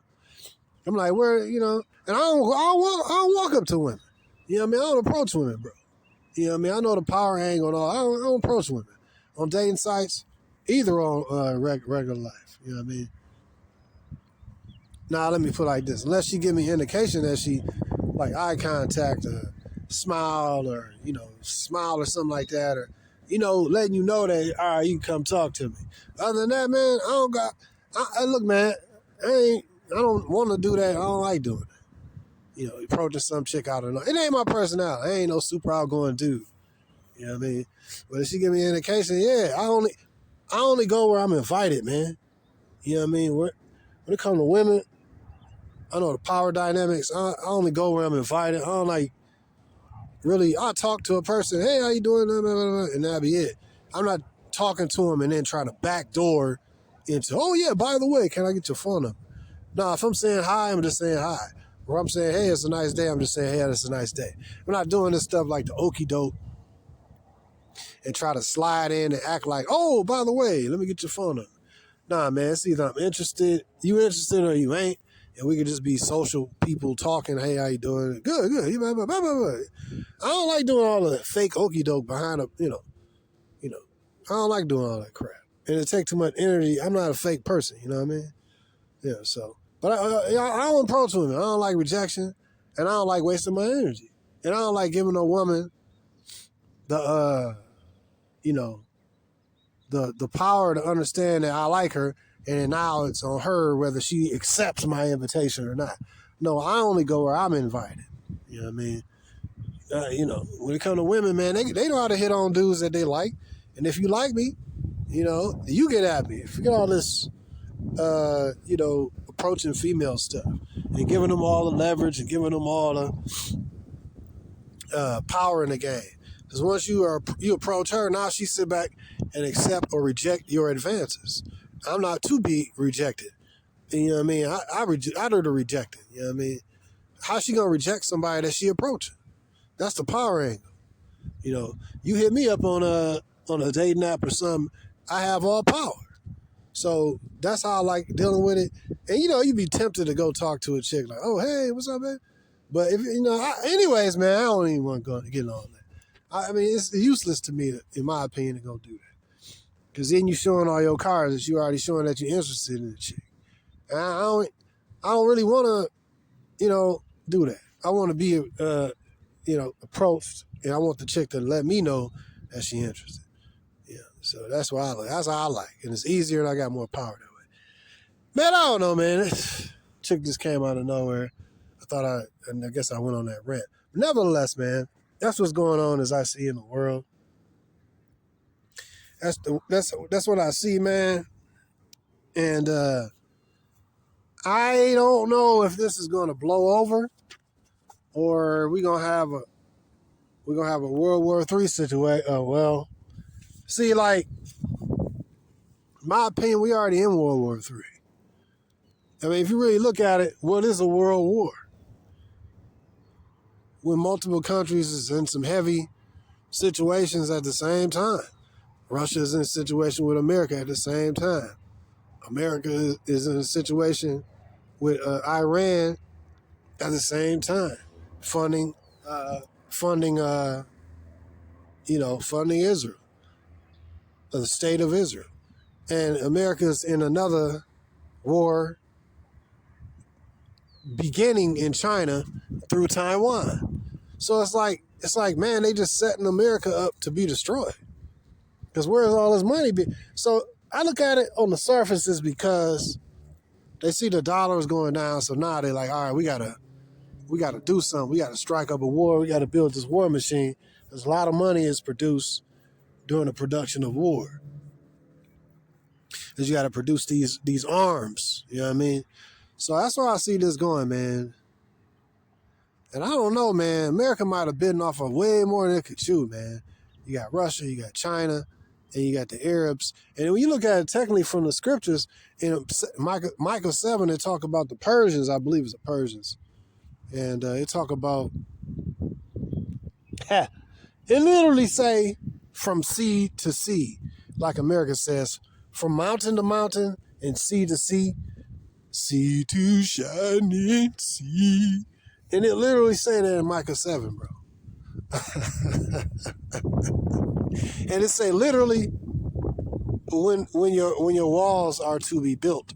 I'm like, where, you know, and I don't walk up to women. You know what I mean? I don't approach women, bro. You know what I mean? I know the power angle and all. I don't approach women on dating sites, either on regular life. You know what I mean? Now let me put it like this: unless she give me indication that she like eye contact, or smile, or smile or something like that, or. You know, letting you know that, all right, you can come talk to me. Other than that, man, look, man, I don't want to do that. I don't like doing it. You know, approaching some chick out of it ain't my personality. I ain't no super outgoing dude. You know what I mean? But if she give me an indication, yeah, I only go where I'm invited, man. You know what I mean? When it comes to women, I know the power dynamics. I only go where I'm invited. I don't like. Really, I'll talk to a person, hey, how you doing? And that'll be it. I'm not talking to him and then trying to backdoor into, oh, yeah, by the way, can I get your phone number? No, if I'm saying hi, I'm just saying hi. Or I'm saying, hey, it's a nice day, I'm just saying, hey, it's a nice day. We're not doing this stuff like the okie doke and try to slide in and act like, oh, by the way, let me get your phone number. Nah, man, it's either I'm interested, you interested or you ain't. And we could just be social people talking, hey, how you doing? Good. I don't like doing all the fake okie doke behind a, you know. I don't like doing all that crap. And it takes too much energy. I'm not a fake person, you know what I mean? Yeah, so. But I don't approach women. I don't like rejection. And I don't like wasting my energy. And I don't like giving a woman the power to understand that I like her. And now it's on her whether she accepts my invitation or not. No, I only go where I'm invited. You know what I mean? When it comes to women, man, they know how to hit on dudes that they like. And if you like me, you get at me. Forget all this, approaching female stuff and giving them all the leverage and giving them all the power in the game. Because once you approach her, now she sit back and accept or reject your advances. I'm not to be rejected. You know what I mean? I do the rejecting. You know what I mean? How's she gonna reject somebody that she approaching? That's the power angle. You hit me up on a dating app or something, I have all power. So that's how I like dealing with it. And you be tempted to go talk to a chick like, oh hey, what's up, man? But if anyways, man, I don't even want to get on that. I mean, it's useless to me, in my opinion, to go do that. Because then you showing all your cards that you already showing that you're interested in the chick. And I don't really want to, do that. I want to be, approached, and I want the chick to let me know that she's interested. Yeah, so that's why that's how I like, and it's easier, and I got more power that way. Man, I don't know, man. Chick just came out of nowhere. I guess I went on that rant. But nevertheless, man, that's what's going on as I see in the world. That's what I see, man. And I don't know if this is going to blow over, or we're gonna have a World War III situation. See, like, in my opinion, we already in World War III. I mean, if you really look at it, what is a world war? When multiple countries is in some heavy situations at the same time. Russia is in a situation with America at the same time. America is in a situation with Iran at the same time, funding Israel, the state of Israel. And America's in another war beginning in China through Taiwan. So it's like, man, they just setting America up to be destroyed. Because where's all this money be? So I look at it on the surface is because they see the dollar is going down. So now they're like, all right, we gotta do something. We gotta strike up a war. We gotta build this war machine. Because a lot of money is produced during the production of war. Because you gotta produce these arms. You know what I mean? So that's where I see this going, man. And I don't know, man. America might have bitten off of way more than it could chew, man. You got Russia, you got China, and you got the Arabs. And when you look at it technically from the scriptures, in Micah 7, they talk about the Persians. I believe it's the Persians. And they talk about, it literally say from sea to sea, like America says, from mountain to mountain and sea to sea to shining sea. And it literally say that in Micah 7, bro. And it say literally when your walls are to be built,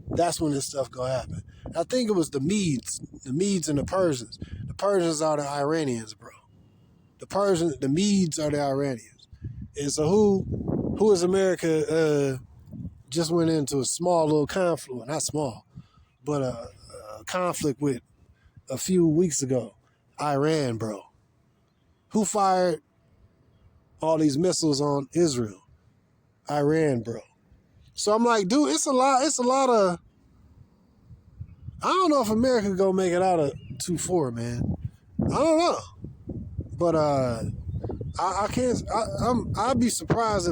that's when this stuff gonna happen. I think it was the Medes and the Persians. The Persians are the Iranians, bro. The Medes are the Iranians. And so who is America just went into a small little conflict, not small, but a conflict with a few weeks ago? Iran, bro. Who fired all these missiles on Israel? Iran, bro. So I'm like, dude, it's a lot of, I don't know if America gonna make it out of 2-4, man. I don't know. But I can't, I'd be surprised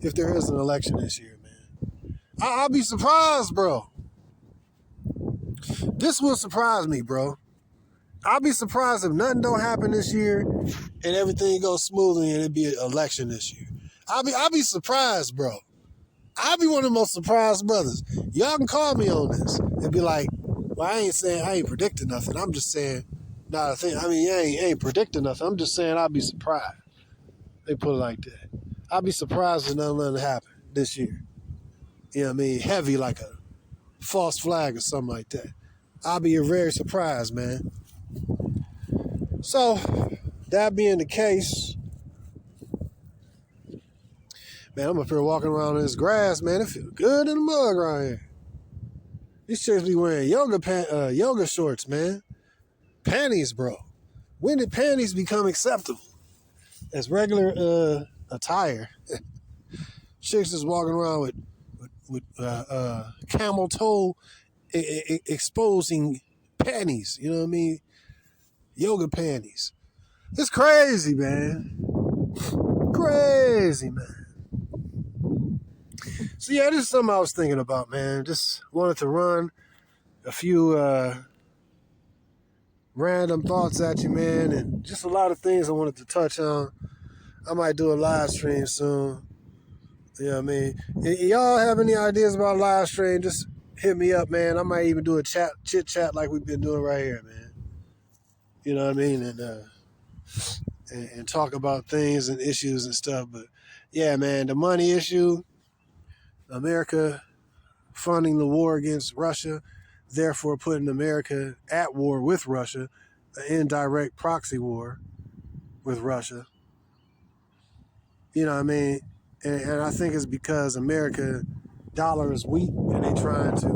if there is an election this year, man. I'll be surprised, bro. This will surprise me, bro. I'll be surprised if nothing don't happen this year and everything goes smoothly and it'd be an election this year. I'll be surprised, bro. I'll be one of the most surprised brothers. Y'all can call me on this and be like, well, I ain't predicting nothing. I'm just saying, I ain't predicting nothing. I'm just saying I'll be surprised. They put it like that. I'll be surprised if nothing happen this year. You know what I mean? Heavy like a false flag or something like that. I'll be very surprised, man. So, that being the case, man, I'm up here walking around in this grass, man. It feels good in the mug right here. These chicks be wearing yoga shorts, man. Panties, bro. When did panties become acceptable as regular attire? Chicks just walking around with camel toe exposing panties. You know what I mean? Yoga panties. It's crazy, man. Crazy, man. So yeah, this is something I was thinking about, man. Just wanted to run a few random thoughts at you, man, and just a lot of things I wanted to touch on. I might do a live stream soon. You know what I mean? Y'all have any ideas about live stream? Just hit me up, man. I might even do a chit chat like we've been doing right here, man. You know what I mean? And talk about things and issues and stuff. But yeah, man, the money issue, America funding the war against Russia, therefore putting America at war with Russia, an indirect proxy war with Russia. You know what I mean? And I think it's because America dollar is weak and they trying to,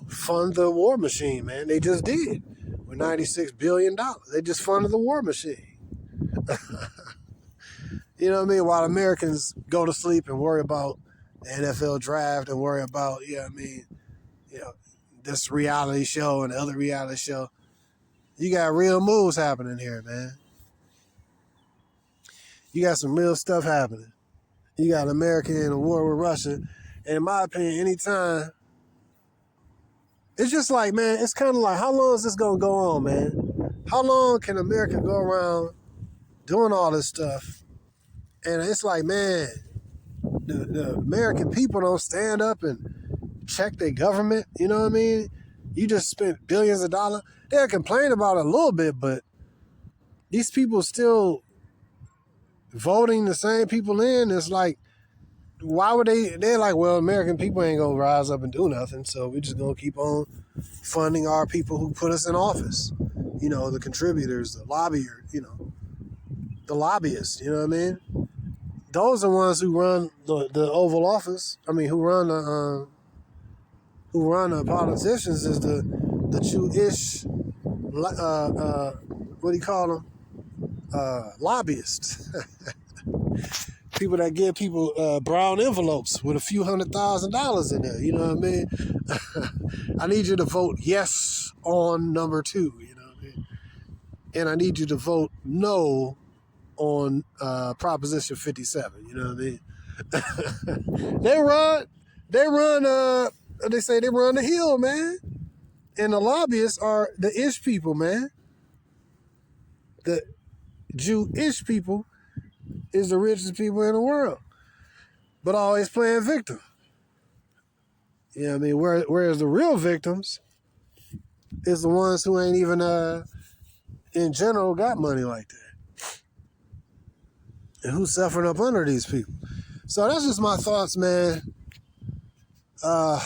fund the war machine, man. They just did with $96 billion. They just funded the war machine. You know what I mean? While Americans go to sleep and worry about the NFL draft and worry about, this reality show and the other reality show, you got real moves happening here, man. You got some real stuff happening. You got America in a war with Russia. And in my opinion, anytime, it's just like, man, it's kind of like, how long is this going to go on, man? How long can America go around doing all this stuff? And it's like, man, the American people don't stand up and check their government. You know what I mean? You just spent billions of dollars. They'll complain about it a little bit, but these people still voting the same people in. It's like, why would they're like, well, American people ain't gonna rise up and do nothing, so we're just gonna keep on funding our people who put us in office. You know, the contributors, the lobbyists, you know what I mean? Those are the ones who run the Oval Office. I mean, who run the politicians is the Jewish, what do you call them? Lobbyists. People that give people brown envelopes with a few $100,000 in there. You know what I mean? I need you to vote yes on number 2. You know what I mean? And I need you to vote no on Proposition 57. You know what I mean? They say they run the hill, man. And the lobbyists are the ish people, man. The Jewish people is the richest people in the world, but always playing victim. You know what I mean? Whereas the real victims is the ones who ain't even, in general, got money like that. And who's suffering up under these people. So that's just my thoughts, man. Let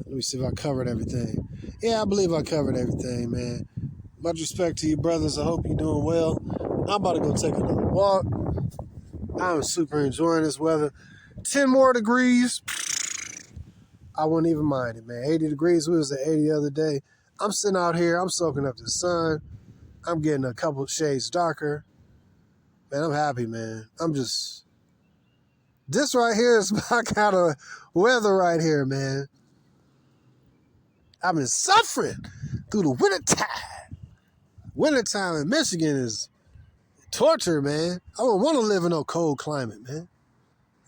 me see if I covered everything. Yeah, I believe I covered everything, man. Much respect to you, brothers. I hope you're doing well. I'm about to go take another walk. I'm super enjoying this weather. 10 more degrees. I wouldn't even mind it, man. 80 degrees. We was at 80 the other day. I'm sitting out here. I'm soaking up the sun. I'm getting a couple shades darker. Man, I'm happy, man. This right here is my kind of weather right here, man. I've been suffering through the wintertime. Wintertime in Michigan is torture, man. I don't want to live in no cold climate, man.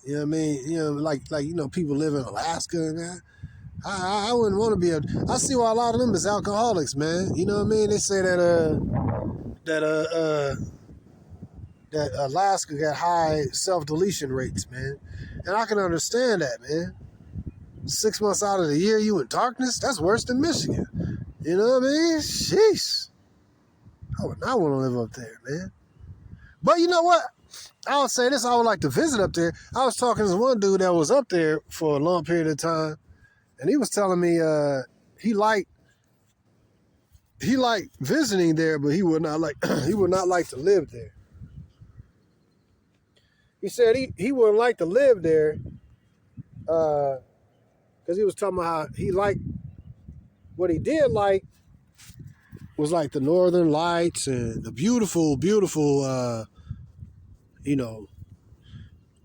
You know what I mean? You know, like people live in Alaska and that. I wouldn't want to be I see why a lot of them is alcoholics, man. You know what I mean? They say that Alaska got high self-deletion rates, man. And I can understand that, man. 6 months out of the year, you in darkness? That's worse than Michigan. You know what I mean? Sheesh. I would not want to live up there, man. But you know what? I would say this. I would like to visit up there. I was talking to this one dude that was up there for a long period of time, and he was telling me he liked visiting there, but he would not like to live there. He said he wouldn't like to live there because he was talking about how he liked, what he did like was like the northern lights and the beautiful, beautiful,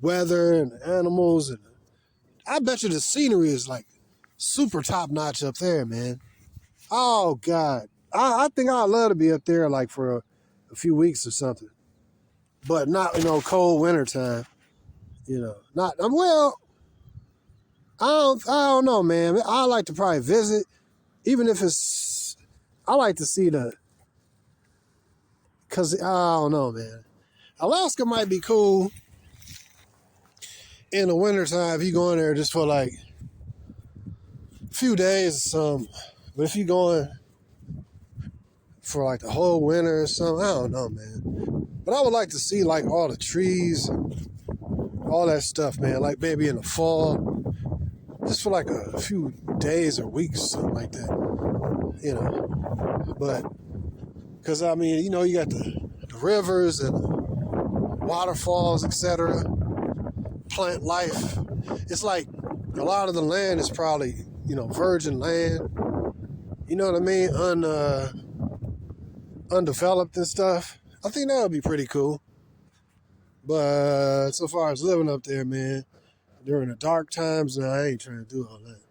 weather and animals. And I bet you the scenery is like super top notch up there, man. Oh, God. I think I'd love to be up there like for a few weeks or something. But not, cold winter time. Not, well, I don't know, man. I like to probably visit, even if I like to see because I don't know, man. Alaska might be cool in the wintertime if you go in there just for like a few days or something. But if you going for like the whole winter or something, I don't know, man. But I would like to see like all the trees and all that stuff, man. Like maybe in the fall, just for like a few days or weeks, something like that. But because I mean, you got the rivers and the waterfalls, etc. Plant life. It's like a lot of the land is probably, virgin land. You know what I mean? Undeveloped and stuff. I think that would be pretty cool. But so far as living up there, man, during the dark times, I ain't trying to do all that.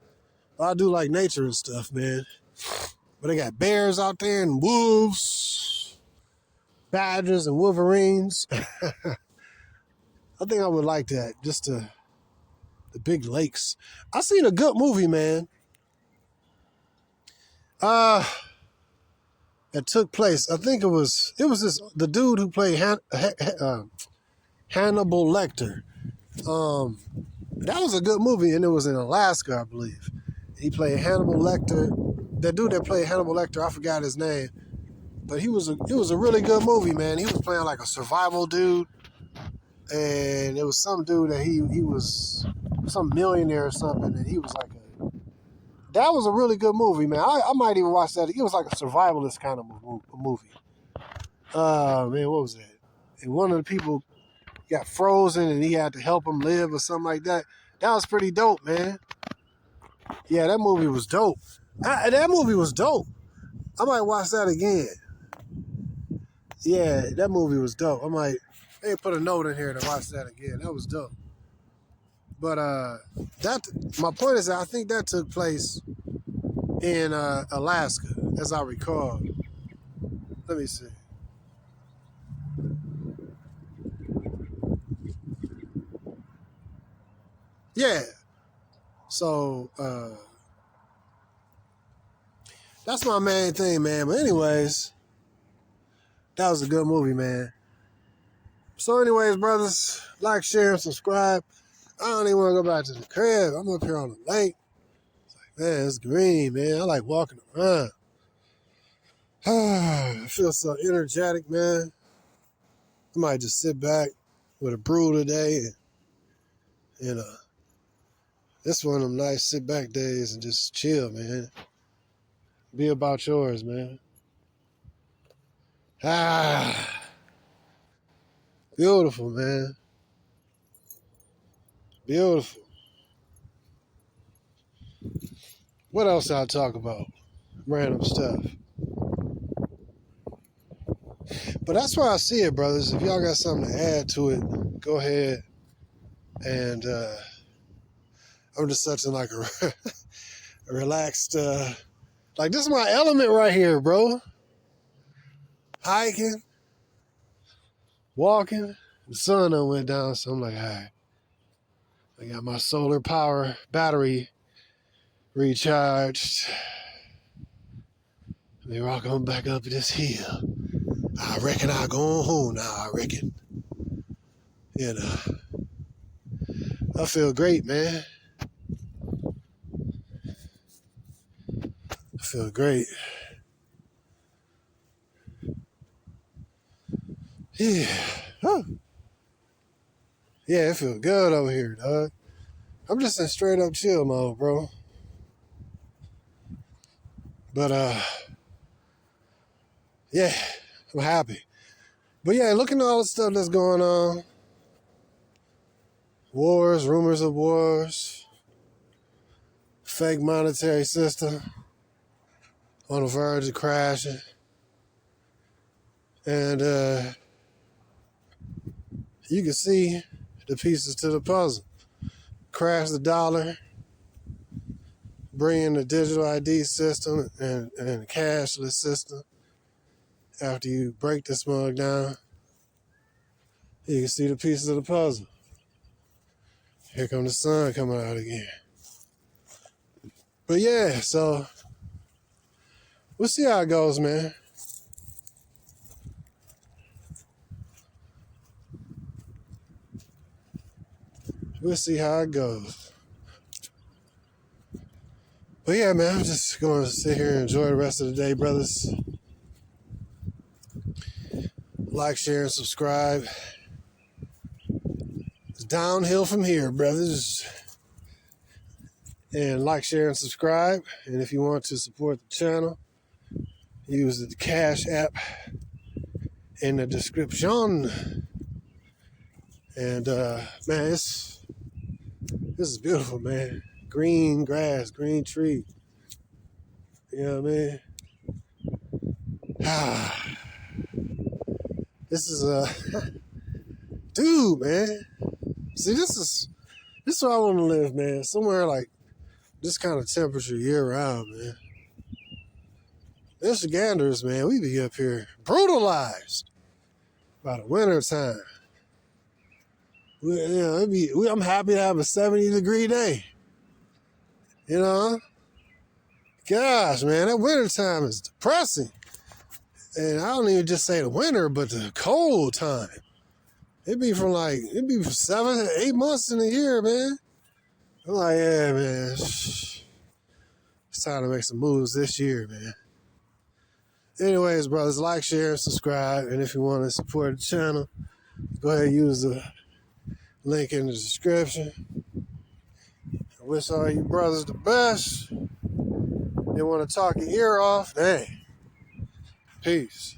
But I do like nature and stuff, man. But they got bears out there and wolves, badgers and wolverines. I think I would like that, just the big lakes. I seen a good movie, man. That took place. I think it was the dude who played Hannibal Lecter. That was a good movie, and it was in Alaska, I believe. He played Hannibal Lecter. That dude that played Hannibal Lecter, I forgot his name, but it was a really good movie, man. He was playing like a survival dude, and it was some dude that he was some millionaire or something, and he was like that was a really good movie, man. I might even watch that. It was like a survivalist kind of movie. Man, what was that? And one of the people got frozen, and he had to help him live or something like that. That was pretty dope, man. Yeah, that movie was dope. That movie was dope. I might watch that again. Yeah, that movie was dope. I might put a note in here to watch that again. That was dope. But my point is that I think that took place in Alaska, as I recall. Let me see. Yeah. So that's my main thing, man. But anyways, that was a good movie, man. So anyways, brothers, like, share, and subscribe. I don't even want to go back to the crib. I'm up here on the lake. It's like, man, it's green, man. I like walking around. I feel so energetic, man. I might just sit back with a brew today and this one of them nice sit back days and just chill, man. Be about yours, man. Beautiful, man. Beautiful. What else I'll talk about? Random stuff. But that's why I see it, brothers. If y'all got something to add to it, go ahead. And I'm just such like a relaxed, like this is my element right here, bro. Hiking, walking. The sun done went down, so I'm like, all right. I got my solar power battery recharged. Let me rock on back up this hill. I reckon I'll go home now, I reckon. I feel great, man. I feel great. Yeah. Huh. Yeah, it feels good over here, dog. I'm just in straight up chill mode, bro. But, yeah, I'm happy. But yeah, looking at all the stuff that's going on. Wars, rumors of wars. fake monetary system on the verge of crashing. And you can see the pieces to the puzzle. Crash the dollar, bring in the digital ID system and the cashless system. After you break this mug down, you can see the pieces of the puzzle. Here comes the sun coming out again. But yeah, so we'll see how it goes, man. We'll see how it goes. But yeah, man, I'm just going to sit here and enjoy the rest of the day, brothers. Like, share, and subscribe. It's downhill from here, brothers. And like, share, and subscribe. And if you want to support the channel, use the CashApp in the description. And man, this is beautiful, man. Green grass, green tree. You know what I mean? This is dude, man. See, this is where I want to live, man. Somewhere like this kind of temperature year round, man. Michiganders, man, we be up here brutalized by the winter time. I'm happy to have a 70-degree day. You know? Gosh, man, that winter time is depressing. And I don't even just say the winter, but the cold time. It'd be for 7 to 8 months in a year, man. I'm like, yeah, man. It's time to make some moves this year, man. Anyways, brothers, like, share, and subscribe. And if you want to support the channel, go ahead and use the link in the description. I wish all you brothers the best. They want to talk your ear off. Dang. Peace.